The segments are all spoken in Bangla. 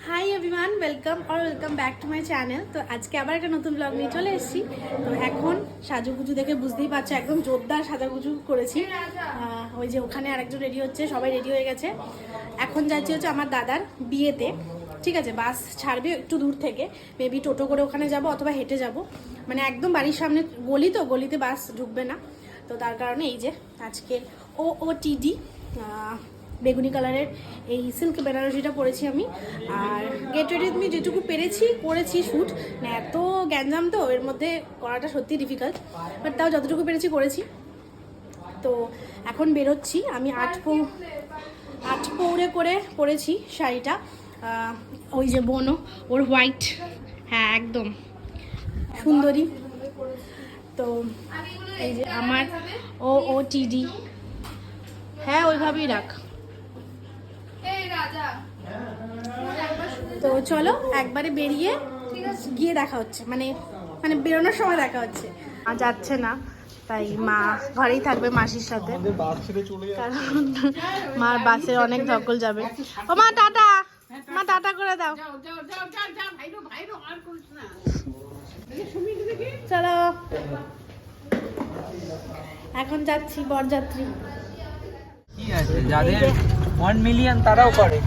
Hi everyone, welcome back to my channel. তো আজকে আবার একটা নতুন ব্লগ নিয়ে চলে এসেছি। তো এখন সাজুগুজু দেখে বুঝতেই পারছো, একদম জোরদার সাজাগুজু করেছি। ওই যে ওখানে আরেকজন রেডি হচ্ছে, সবাই রেডি হয়ে গেছে। এখন যাচ্ছি হচ্ছে আমার দাদার বিয়েতে, ঠিক আছে। বাস ছাড়বে একটু দূর থেকে, মেবি টোটো করে ওখানে যাব অথবা হেঁটে যাব, মানে একদম বাড়ির সামনে গলি, তো গলিতে বাস ঢুকবে না। তো তার কারণে এই যে আজকে OOTD বেগুনি কালারের এই সিল্ক বেনারসিটা পরেছি আমি। আর গেট রেডি আমি যেটুকু করেছি শ্যুট, মানে এত গ্যাঞ্জাম তো এর মধ্যে করাটা সত্যি ডিফিকাল্ট, বাট তাও যতটুকু পেরেছি। তো এখন বেরোচ্ছি আমি। আট পৌড়ে করে পরেছি শাড়িটা, ওই যে বোনো ওর হোয়াইট, হ্যাঁ একদম সুন্দরী। তো এই যে আমার OOTD, হ্যাঁ ওইভাবেই রাখ। তো চলো একবারে বেরিয়ে গিয়ে দেখা হচ্ছে, মানে বেরোনোর সময় দেখা হচ্ছে। আর যাচ্ছে না, তাই মা ঘরেই থাকবে মাসির সাথে, কারণ মার বাসে অনেক ধকল যাবে। ও মা টাটা, মা টাটা করে দাও। চলো এখন যাচ্ছি বরযাত্রী। কি আছে যাদের 1 মিলিয়ন তারাও করে।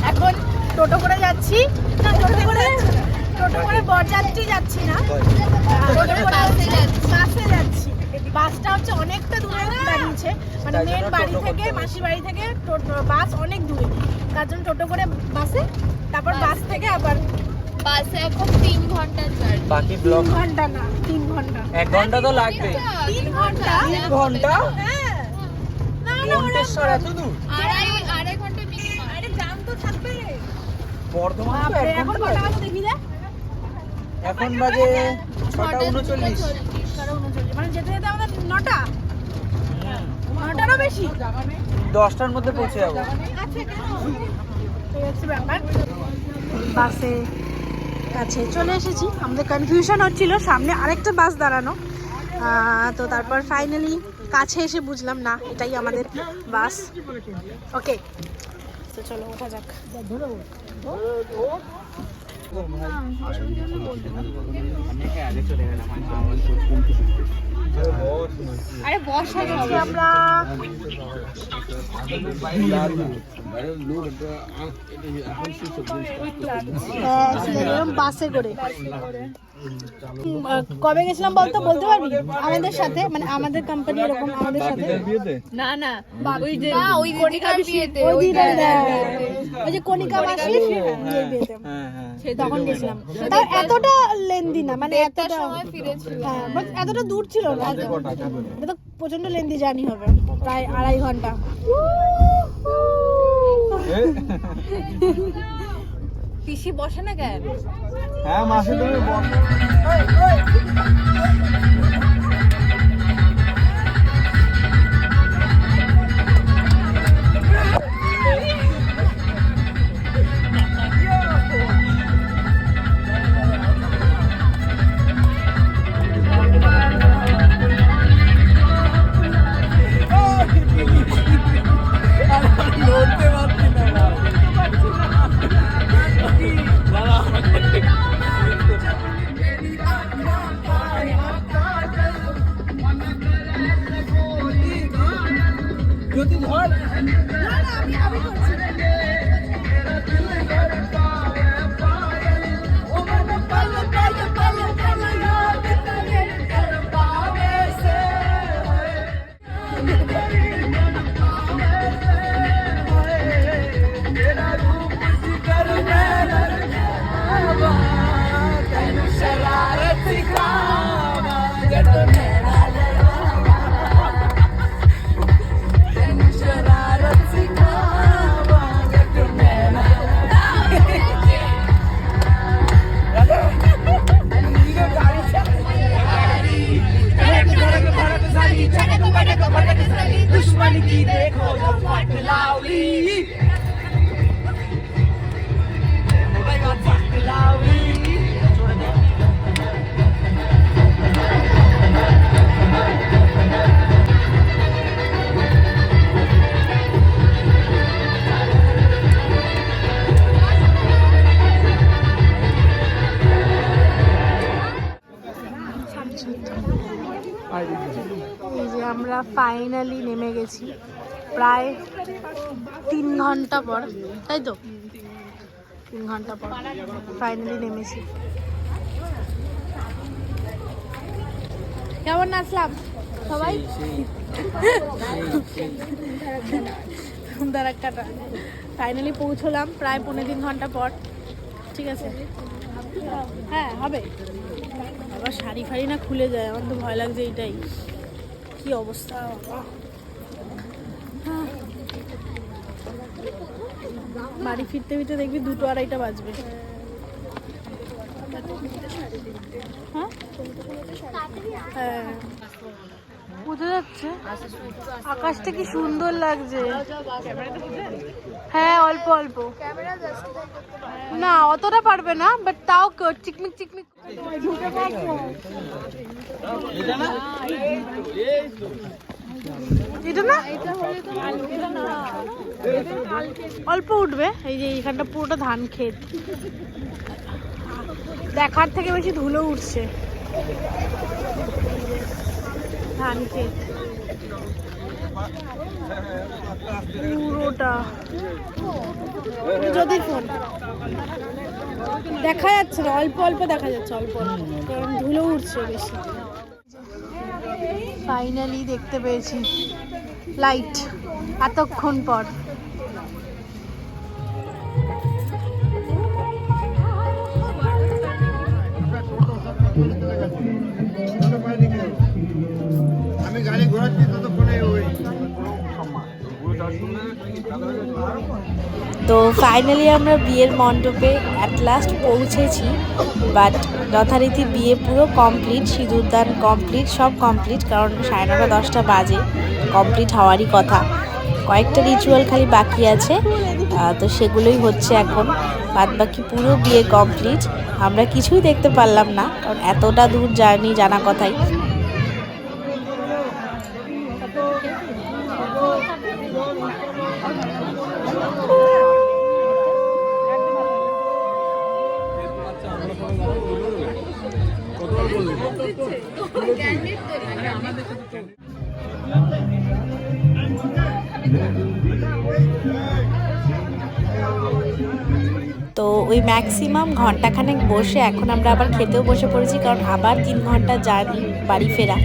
এখন টোটো করে যাচ্ছি, না টোটো করে বরযাত্রী যাচ্ছি না, বাসে যাচ্ছি। বাসটা হচ্ছে অনেকটা দূরে দাঁড়িয়েছে, মানে মেন বাড়ি থেকে, মাসির বাড়ি থেকে বাস অনেক দূরে, তার জন্য টোটো করে বাসে, তারপর বাস থেকে আবার বাসে এখন 3 ঘন্টা জার্নি। বাকি ব্লগ 3 ঘন্টা না, 3 ঘন্টা, 1 ঘন্টা তো লাগবে। 3 ঘন্টা, 3 ঘন্টা? হ্যাঁ না মন্তেশ্বর এত দূর? আড়াই ঘন্টা মিনিমাম। আরে জাম তো থাকবে। বর্ধমান তো 1 এখন ঘন্টা। কটা বাজে দেখি দে, এখন বাজে 6:39। মানে যেতে যেতে আমাদের 9টা, 9টারও বেশি, 10টার মধ্যে পৌঁছে যাবো। আচ্ছা কেন এই হচ্ছে ব্যাপার। বাসে কাছে চলে এসেছি, আমাদের কনফিউশন হচ্ছিল সামনে আরেকটা বাস দাঁড়ানো, তো তারপর ফাইনালি কাছে এসে বুঝলাম না এটাই আমাদের বাস। ওকে তো চলো ওঠা যাক। আরে বর্ষা গেছি আমরা, বাসে করে। কবে গেছিলাম বলতো, বলতে পারবি আমাদের সাথে, মানে আমাদের কোম্পানি এরকম আমাদের সাথে? না না ওই যে ওই কণিকা বিয়েতে, ওই যে কণিকা মাসির বিয়েতে তখন গেছিলাম। তাও এতটা লেন্দি না, মানে এতটা হ্যাঁ বাট এতটা দূর ছিল না, এটা তো প্রচন্ড লেন্দি জার্নি হবে, প্রায় 2.5 ঘন্টা। পিসি বসে না কেন? হ্যাঁ মাসে তুমি জ্যোতি ধর। दुश्मन की देखो जो फट लावली, फट लावली। এই যে আমরা ফাইনালি নেমে গেছি প্রায় 3 ঘন্টা পর, তাই তো 3 ঘন্টা পর ফাইনালি নেমেছি। কেমন নাচলাম সবাই? দাঁড়াকাটা ফাইনালি পৌঁছলাম প্রায় 3.5 ঘন্টা পর। ঠিক আছে, হ্যাঁ হবে। আবার শাড়ি ফাড়ি না খুলে যায়, আমার তো ভয় লাগছে, এইটাই কি অবস্থা। বাড়ি ফিরতে ফিরতে দেখবি 2-2:30 বাজবে। হ্যাঁ হ্যাঁ বোঝা যাচ্ছে, আকাশটা কি সুন্দর লাগছে। হ্যাঁ অল্প অল্প, না অতটা পারবে না, বাট তাও চিকমিক চিকমিক। এটা না অল্প উঠবে। এই যে এইখানটা পুরোটা ধান ক্ষেত, দেখার থেকে বেশি ধুলো উঠছে। ধান ক্ষেত পুরোটা, যদি ফোন দেখা যাচ্ছে না, অল্প অল্প দেখা যাচ্ছে, অল্প অল্প, কারণ ধুলো উঠছে বেশি। ফাইনালি দেখতে পেয়েছি লাইট এতক্ষণ পর। আমি গাড়ি ঘোরাচ্ছি ততক্ষণে ওই তো ফাইনালি আমরা বিয়ের মণ্ডপে অ্যাট লাস্ট পৌঁছেছি, বাট যথারীতি বিয়ে পুরো কমপ্লিট, সিঁদুরদান কমপ্লিট, সব কমপ্লিট, কারণ 9:30-10টা বাজে, কমপ্লিট হওয়ারই কথা। কয়েকটা রিচুয়াল খালি বাকি আছে, তো সেগুলোই হচ্ছে এখন, বাদ বাকি পুরো বিয়ে কমপ্লিট। আমরা কিছুই দেখতে পারলাম না, কারণ এতটা দূর জার্নি জানা কথাই। তো ওই ম্যাক্সিমাম ঘন্টাখানেক বসে এখন আমরা আবার খেতেও বসে পড়েছি, কারণ আবার 3 ঘন্টা জার্নি বাড়ি ফেরা,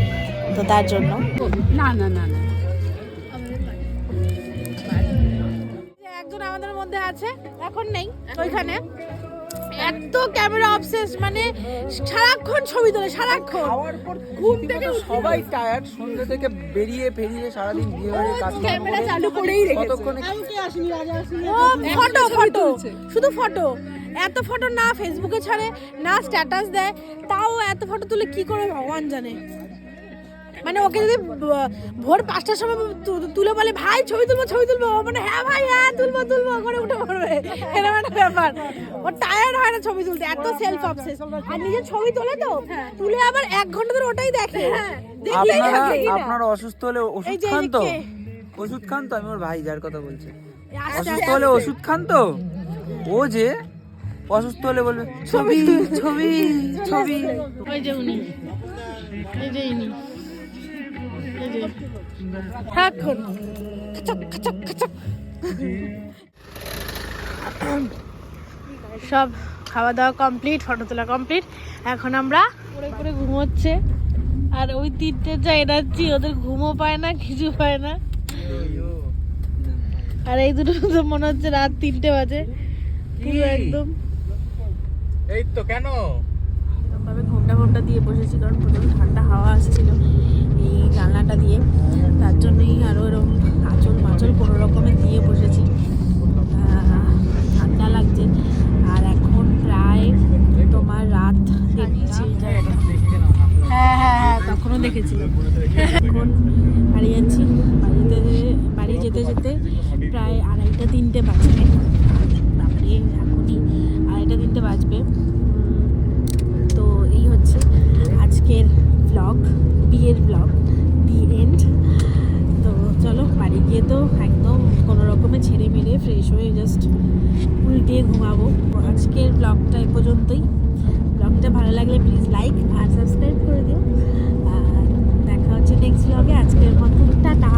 তো তার জন্য। না না না না, একজন আমাদের মধ্যে আছে, এখন নেই ওইখানে, এত ক্যামেরা অবসেস, মানে সারাক্ষণ ছবি তোলে, সারাক্ষণ খাওয়ার পর ঘুম থেকে সবাই টায়ার্ড, সন্ধ্যে থেকে বেরিয়ে ফেরিয়ে সারাদিন বিয়ে বাড়ির কাজ ক্যামেরা চালু করেই রেখেছে। কতক্ষণে ও ফটো ফটো, শুধু ফটো, এত ফটো না ফেসবুকে ছাড়ে না স্ট্যাটাস দেয়, তাও এত ফটো তুলে কি করে ভগবান জানে। মানে ওকে যদি ভোর 5টার সময় তুলে বলে ভাই ছবি তুলবো ছবি তুলবো, মানে হ্যাঁ ভাই হ্যাঁ তুলবো তুলবো করে উঠে পড়বে, এরকম একটা ব্যাপার। ও টায়ার্ড হয় না ছবি তুলতে, এত সেলফ অবসেস। আর নিজে ছবি তোলে তো তুলে আবার 1 ঘন্টা ধরে ওটাই দেখে। আপনারা অসুস্থ হলে ওষুধ খান তো? ওষুধ খান তো? আমি ওর ভাই যার কথা বলছি, অসুস্থ হলে ওষুধ খান তো? ও যে অসুস্থ হলে বলবে ছবি ছবি ছবি। ওই যে উনি, এই যে ইনি, এই যে সারাক্ষণ খাচক খাচক খাচক। সব খাওয়া দাওয়া কমপ্লিট, ফটো তোলা কমপ্লিট, এখন আমরা পরে পরে ঘুমোচ্ছে। আর ওই 3টে যা এনার্জি, ওদের ঘুমও পায় না, কিছু পায় না। আর এই দুটো তো মনে হচ্ছে রাত 3টে বাজে, পুরো একদম। এই তো কেন ভাবে ঘোমটা দিয়ে বসেছি, কারণ প্রচুর ঠান্ডা হাওয়া আসছিল এই জানলাটা দিয়ে, তার জন্যই আরও এরকম আঁচল মাচল কোনো রকমের দিয়ে বসেছি, ঠান্ডা লাগছে। আর এখন প্রায় তোমার রাত দেখছি, হ্যাঁ হ্যাঁ হ্যাঁ তখনও দেখেছি। এখন বাড়ি যাচ্ছি, বাড়ি যেতে যেতে প্রায় 2:30-3টে বাজবে, তারপরে এখনই 2:30-3টে বাজবে। তো এই হচ্ছে আজকের ব্লগ, বিয়ের ব্লগ, দি এন্ড। তো চলো বাড়ি গিয়ে তো একদম কোনো রকমে ছেড়ে মেরে ফ্রেশ হয়ে জাস্ট উল্টিয়ে ঘুমাবো। আজকের ব্লগটা এই পর্যন্তই। ব্লগটা ভালো লাগলে প্লিজ লাইক আর সাবস্ক্রাইব করে দিও, আর দেখা হচ্ছে নেক্সট ব্লগে আজকের মতো টাটা।